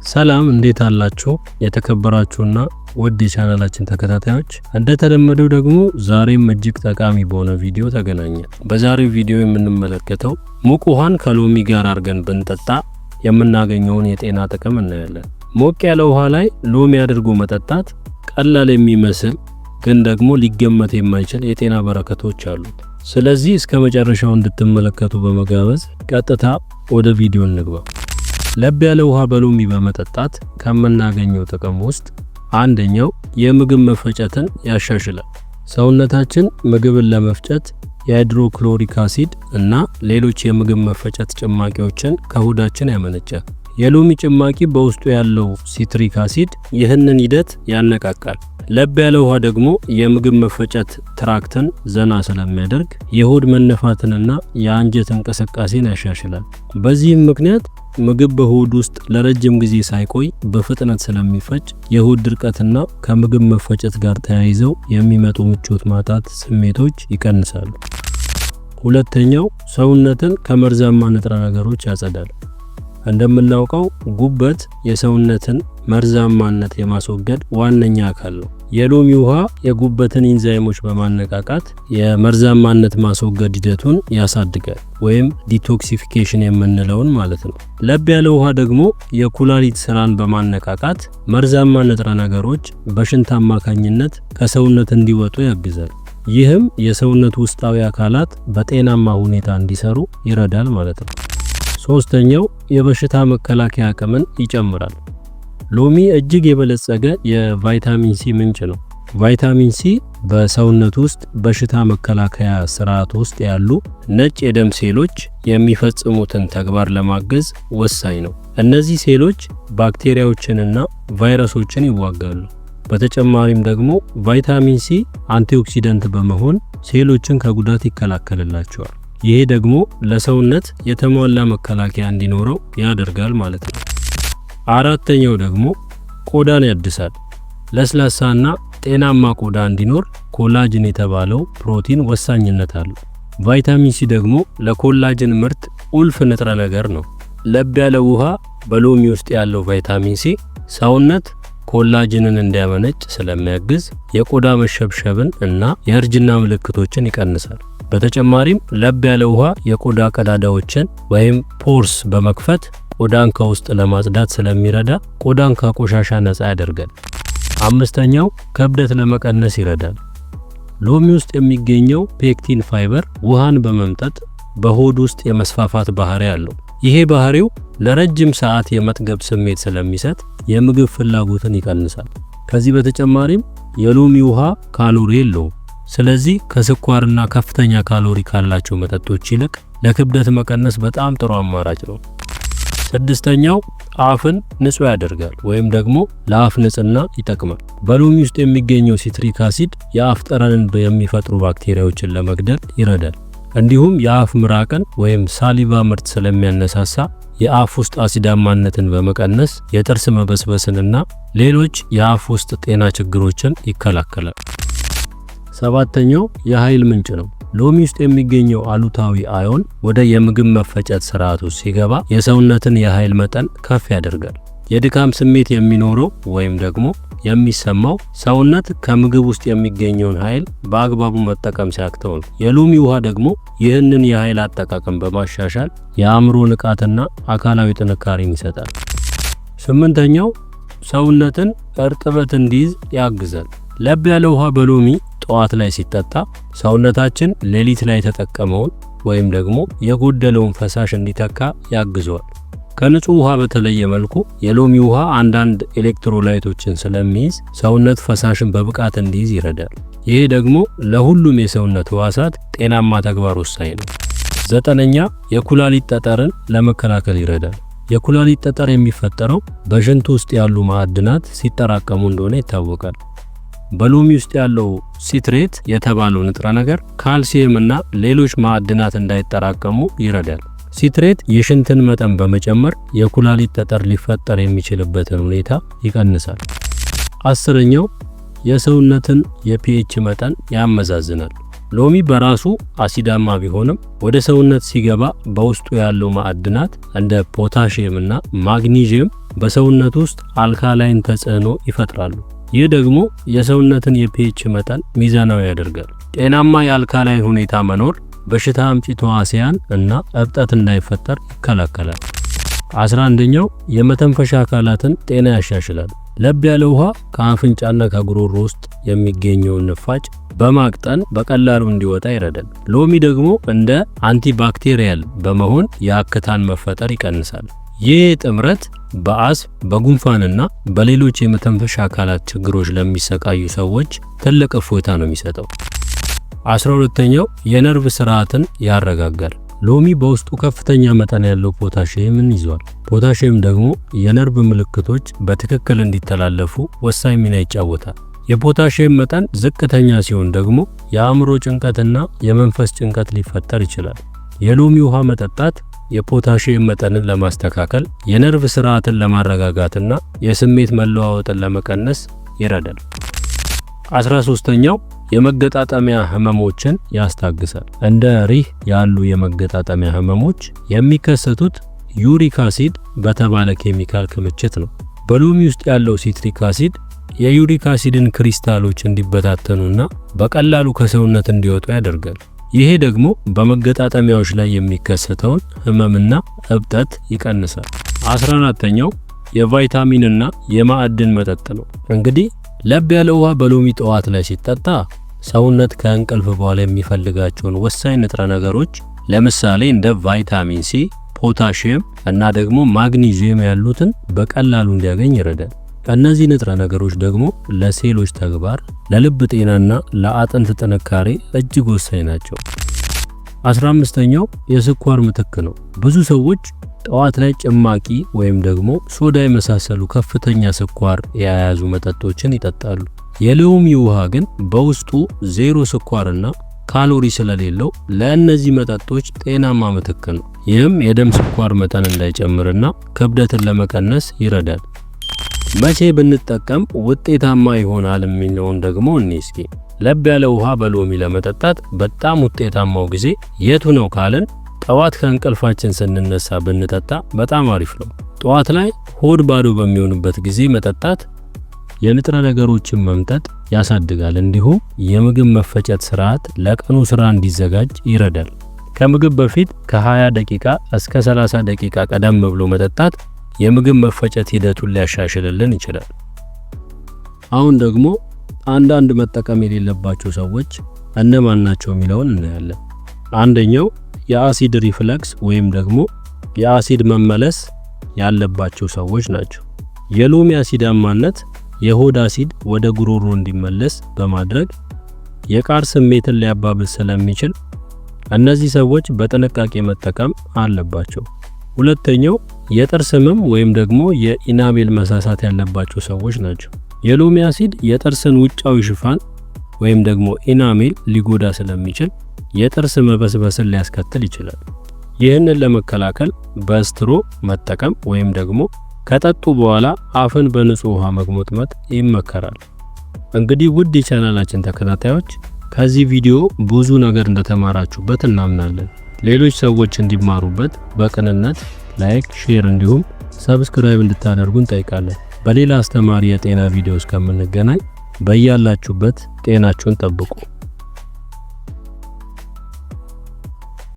ሰላም እንዴት አላችሁ? የተከበራችሁና ውድ የቻናላችን ተከታታዮች፣ እንደተለመደው ደግሞ ዛሬም እጅግ ጠቃሚ በሆነ ቪዲዮ ተገናኘን። በዛሬው ቪዲዮ የምንመለከተው ሙቅ ውሃን ከሎሚ ጋር አድርገን ብንጠጣ የምናገኘውን የጤና ጥቅም እናያለን። ሞቅ ያለ ውሃ ላይ ሎሚ አድርጎ መጠጣት ቀላል የሚመስል ግን ደግሞ ሊገመት የማይችል የጤና በረከቶች አሉት። ስለዚህ እስከ መጨረሻው እንድትመለከቱ በመጋበዝ ቀጥታ ወደ ቪዲዮ እንግባ። ለብ ያለ ውሃ በሎሚ በመጠጣት ከምናገኘው ጥቅም ውስጥ አንደኛው የምግብ መፈጨትን ያሻሽላል። ሰውነታችን ምግብን ለመፍጨት የሃይድሮክሎሪክ አሲድ እና ሌሎች የምግብ መፈጨት ጭማቂዎችን ከሆዳችን ያመነጫል። የሎሚ ጭማቂ በውስጡ ያለው ሲትሪክ አሲድ ይህንን ሂደት ያነቃቃል። ለብ ያለ ውሃ ደግሞ የምግብ መፈጨት ትራክትን ዘና ስለሚያደርግ የሆድ መነፋትንና የአንጀት እንቅስቃሴን ያሻሽላል። በዚህም ምክንያት ምግብ በሆድ ውስጥ ለረጅም ጊዜ ሳይቆይ በፍጥነት ስለሚፈጭ የሆድ ድርቀትና ከምግብ መፈጨት ጋር ተያይዘው የሚመጡ ምቾት ማጣት ስሜቶች ይቀንሳሉ። ሁለተኛው ሰውነትን ከመርዛማ ንጥረ ነገሮች ያጸዳል። እንደምናውቀው ጉበት የሰውነትን መርዛማነት የማስወገድ ዋነኛ አካል ነው። የሎሚ ውሃ የጉበትን ኢንዛይሞች በማነቃቃት የመርዛማነት ማስወገድ ሂደቱን ያሳድጋል፣ ወይም ዲቶክሲፊኬሽን የምንለውን ማለት ነው። ለብ ያለ ውሃ ደግሞ የኩላሊት ስራን በማነቃቃት መርዛማ ንጥረ ነገሮች በሽንት አማካኝነት ከሰውነት እንዲወጡ ያግዛል። ይህም የሰውነት ውስጣዊ አካላት በጤናማ ሁኔታ እንዲሰሩ ይረዳል ማለት ነው። ሶስተኛው የበሽታ መከላከያ አቅምን ይጨምራል። ሎሚ እጅግ የበለጸገ የቫይታሚን ሲ ምንጭ ነው። ቫይታሚን ሲ በሰውነት ውስጥ በሽታ መከላከያ ስርዓት ውስጥ ያሉ ነጭ የደም ሴሎች የሚፈጽሙትን ተግባር ለማገዝ ወሳኝ ነው። እነዚህ ሴሎች ባክቴሪያዎችንና ቫይረሶችን ይዋጋሉ። በተጨማሪም ደግሞ ቫይታሚን ሲ አንቲኦክሲደንት በመሆን ሴሎችን ከጉዳት ይከላከልላቸዋል። ይሄ ደግሞ ለሰውነት የተሟላ መከላከያ እንዲኖረው ያደርጋል ማለት ነው። አራተኛው ደግሞ ቆዳን ያድሳል። ለስላሳና ጤናማ ቆዳ እንዲኖር ኮላጅን የተባለው ፕሮቲን ወሳኝነት አለው። ቫይታሚን ሲ ደግሞ ለኮላጅን ምርት ቁልፍ ንጥረ ነገር ነው። ለብ ያለ ውሃ በሎሚ ውስጥ ያለው ቫይታሚን ሲ ሰውነት ኮላጅንን እንዲያመነጭ ስለሚያግዝ የቆዳ መሸብሸብን እና የእርጅና ምልክቶችን ይቀንሳል። በተጨማሪም ለብ ያለ ውሃ የቆዳ ቀዳዳዎችን ወይም ፖርስ በመክፈት ቆዳን ከውስጥ ለማጽዳት ስለሚረዳ ቆዳን ከቆሻሻ ነፃ ያደርጋል። አምስተኛው ክብደት ለመቀነስ ይረዳል። ሎሚ ውስጥ የሚገኘው ፔክቲን ፋይበር ውሃን በመምጠጥ በሆድ ውስጥ የመስፋፋት ባህሪ አለው። ይሄ ባህሪው ለረጅም ሰዓት የመጥገብ ስሜት ስለሚሰጥ የምግብ ፍላጎትን ይቀንሳል። ከዚህ በተጨማሪም የሎሚ ውሃ ካሎሪ የለውም። ስለዚህ ከስኳርና ከፍተኛ ካሎሪ ካላቸው መጠጦች ይልቅ ለክብደት መቀነስ በጣም ጥሩ አማራጭ ነው። ስድስተኛው አፍን ንጹህ ያደርጋል ወይም ደግሞ ለአፍ ንጽህና ይጠቅማል። በሎሚ ውስጥ የሚገኘው ሲትሪክ አሲድ የአፍ ጠረንን የሚፈጥሩ ባክቴሪያዎችን ለመግደል ይረዳል። እንዲሁም የአፍ ምራቅን ወይም ሳሊቫ ምርት ስለሚያነሳሳ የአፍ ውስጥ አሲዳማነትን በመቀነስ የጥርስ መበስበስንና ሌሎች የአፍ ውስጥ ጤና ችግሮችን ይከላከላል። ሰባተኛው የኃይል ምንጭ ነው። ሎሚ ውስጥ የሚገኘው አሉታዊ አዮን ወደ የምግብ መፈጨት ስርዓት ውስጥ ሲገባ የሰውነትን የኃይል መጠን ከፍ ያደርጋል። የድካም ስሜት የሚኖረው ወይም ደግሞ የሚሰማው ሰውነት ከምግብ ውስጥ የሚገኘውን ኃይል በአግባቡ መጠቀም ሲያቅተው ነው። የሎሚ ውሃ ደግሞ ይህንን የኃይል አጠቃቀም በማሻሻል የአእምሮ ንቃትና አካላዊ ጥንካሬን ይሰጣል። ስምንተኛው ሰውነትን እርጥበት እንዲይዝ ያግዛል። ለብ ያለ ውሃ በሎሚ ጠዋት ላይ ሲጠጣ ሰውነታችን ሌሊት ላይ የተጠቀመውን ወይም ደግሞ የጎደለውን ፈሳሽ እንዲተካ ያግዘዋል። ከንጹህ ውሃ በተለየ መልኩ የሎሚ ውሃ አንዳንድ ኤሌክትሮላይቶችን ስለሚይዝ ሰውነት ፈሳሽን በብቃት እንዲይዝ ይረዳል። ይሄ ደግሞ ለሁሉም የሰውነት ህዋሳት ጤናማ ተግባር ወሳኝ ነው። ዘጠነኛ የኩላሊት ጠጠርን ለመከላከል ይረዳል። የኩላሊት ጠጠር የሚፈጠረው በሽንት ውስጥ ያሉ ማዕድናት ሲጠራቀሙ እንደሆነ ይታወቃል። በሎሚ ውስጥ ያለው ሲትሬት የተባለው ንጥረ ነገር ካልሲየም እና ሌሎች ማዕድናት እንዳይጠራቀሙ ይረዳል። ሲትሬት የሽንትን መጠን በመጨመር የኩላሊት ጠጠር ሊፈጠር የሚችልበትን ሁኔታ ይቀንሳል። አስረኛው የሰውነትን የፒኤች መጠን ያመዛዝናል። ሎሚ በራሱ አሲዳማ ቢሆንም ወደ ሰውነት ሲገባ በውስጡ ያለው ማዕድናት እንደ ፖታሺየም እና ማግኒዚየም በሰውነት ውስጥ አልካላይን ተጽዕኖ ይፈጥራሉ። ይህ ደግሞ የሰውነትን የፒኤች መጠን ሚዛናዊ ያደርጋል። ጤናማ የአልካላይን ሁኔታ መኖር በሽታ አምጪ ተዋሲያን እና እብጠት እንዳይፈጠር ይከላከላል። 11ኛው የመተንፈሻ አካላትን ጤና ያሻሽላል። ለብ ያለ ውሃ ከአፍንጫና ከጉሮሮ ውስጥ የሚገኘውን ንፋጭ በማቅጠን በቀላሉ እንዲወጣ ይረዳል። ሎሚ ደግሞ እንደ አንቲባክቴሪያል በመሆን የአክታን መፈጠር ይቀንሳል። ይህ ጥምረት በአስም በጉንፋንና በሌሎች የመተንፈሻ አካላት ችግሮች ለሚሰቃዩ ሰዎች ትልቅ እፎይታ ነው የሚሰጠው። 12ኛው የነርቭ ስርዓትን ያረጋጋል። ሎሚ በውስጡ ከፍተኛ መጠን ያለው ፖታሺየምን ይዟል። ፖታሺየም ደግሞ የነርቭ ምልክቶች በትክክል እንዲተላለፉ ወሳኝ ሚና ይጫወታል። የፖታሺየም መጠን ዝቅተኛ ሲሆን ደግሞ የአእምሮ ጭንቀትና የመንፈስ ጭንቀት ሊፈጠር ይችላል። የሎሚ ውሃ መጠጣት የፖታሺየም መጠንን ለማስተካከል፣ የነርቭ ስርዓትን ለማረጋጋትና የስሜት መለዋወጥን ለመቀነስ ይረዳል። 13ኛው የመገጣጠሚያ ህመሞችን ያስታግሳል። እንደ ሪህ ያሉ የመገጣጠሚያ ህመሞች የሚከሰቱት ዩሪክ አሲድ በተባለ ኬሚካል ክምችት ነው። በሎሚ ውስጥ ያለው ሲትሪክ አሲድ የዩሪክ አሲድን ክሪስታሎች እንዲበታተኑና በቀላሉ ከሰውነት እንዲወጡ ያደርጋል። ይሄ ደግሞ በመገጣጠሚያዎች ላይ የሚከሰተውን ህመምና እብጠት ይቀንሳል። 14ኛው የቫይታሚንና የማዕድን መጠጥ ነው። እንግዲህ ለብ ያለ ውሃ በሎሚ ጠዋት ላይ ሲጠጣ ሰውነት ከእንቅልፍ በኋላ የሚፈልጋቸውን ወሳኝ ንጥረ ነገሮች ለምሳሌ እንደ ቫይታሚን ሲ፣ ፖታሺየም እና ደግሞ ማግኒዚየም ያሉትን በቀላሉ እንዲያገኝ ይረዳል። እነዚህ ንጥረ ነገሮች ደግሞ ለሴሎች ተግባር፣ ለልብ ጤናና ለአጥንት ጥንካሬ እጅግ ወሳኝ ናቸው። 15ኛው የስኳር ምትክ ነው። ብዙ ሰዎች ጠዋት ላይ ጭማቂ ወይም ደግሞ ሶዳ የመሳሰሉ ከፍተኛ ስኳር የያዙ መጠጦችን ይጠጣሉ። የሎሚ ውሃ ግን በውስጡ ዜሮ ስኳርና ካሎሪ ስለሌለው ለእነዚህ መጠጦች ጤናማ ምትክ ነው። ይህም የደም ስኳር መጠን እንዳይጨምርና ክብደትን ለመቀነስ ይረዳል። መቼ ብንጠቀም ውጤታማ ይሆናል የሚለውን ደግሞ እስኪ ለብ ያለ ውሃ በሎሚ ለመጠጣት በጣም ውጤታማው ጊዜ የቱ ነው ካልን ጠዋት ከእንቅልፋችን ስንነሳ ብንጠጣ በጣም አሪፍ ነው። ጠዋት ላይ ሆድ ባዶ በሚሆንበት ጊዜ መጠጣት የንጥረ ነገሮችን መምጠጥ ያሳድጋል። እንዲሁም የምግብ መፈጨት ስርዓት ለቀኑ ስራ እንዲዘጋጅ ይረዳል። ከምግብ በፊት ከ20 ደቂቃ እስከ 30 ደቂቃ ቀደም ብሎ መጠጣት የምግብ መፈጨት ሂደቱን ሊያሻሽልልን ይችላል። አሁን ደግሞ አንዳንድ መጠቀም የሌለባቸው ሰዎች እነማን ናቸው የሚለውን እናያለን። አንደኛው የአሲድ ሪፍለክስ ወይም ደግሞ የአሲድ መመለስ ያለባቸው ሰዎች ናቸው። የሎሚ አሲዳማነት የሆድ አሲድ ወደ ጉሮሮ እንዲመለስ በማድረግ የቃር ስሜትን ሊያባብስ ስለሚችል እነዚህ ሰዎች በጥንቃቄ መጠቀም አለባቸው። ሁለተኛው የጥርስ ህመም ወይም ደግሞ የኢናሜል መሳሳት ያለባቸው ሰዎች ናቸው። የሎሚ አሲድ የጥርስን ውጫዊ ሽፋን ወይም ደግሞ ኢናሜል ሊጎዳ ስለሚችል የጥርስ መበስበስን ሊያስከትል ይችላል። ይህንን ለመከላከል በስትሮ መጠቀም ወይም ደግሞ ከጠጡ በኋላ አፍን በንጹህ ውሃ መግሞጥመጥ ይመከራል። እንግዲህ ውድ የቻናላችን ተከታታዮች ከዚህ ቪዲዮ ብዙ ነገር እንደተማራችሁበት እናምናለን። ሌሎች ሰዎች እንዲማሩበት በቅንነት ላይክ፣ ሼር እንዲሁም ሰብስክራይብ እንድታደርጉ እንጠይቃለን። በሌላ አስተማሪ የጤና ቪዲዮ እስከምንገናኝ በያላችሁበት ጤናችሁን ጠብቁ።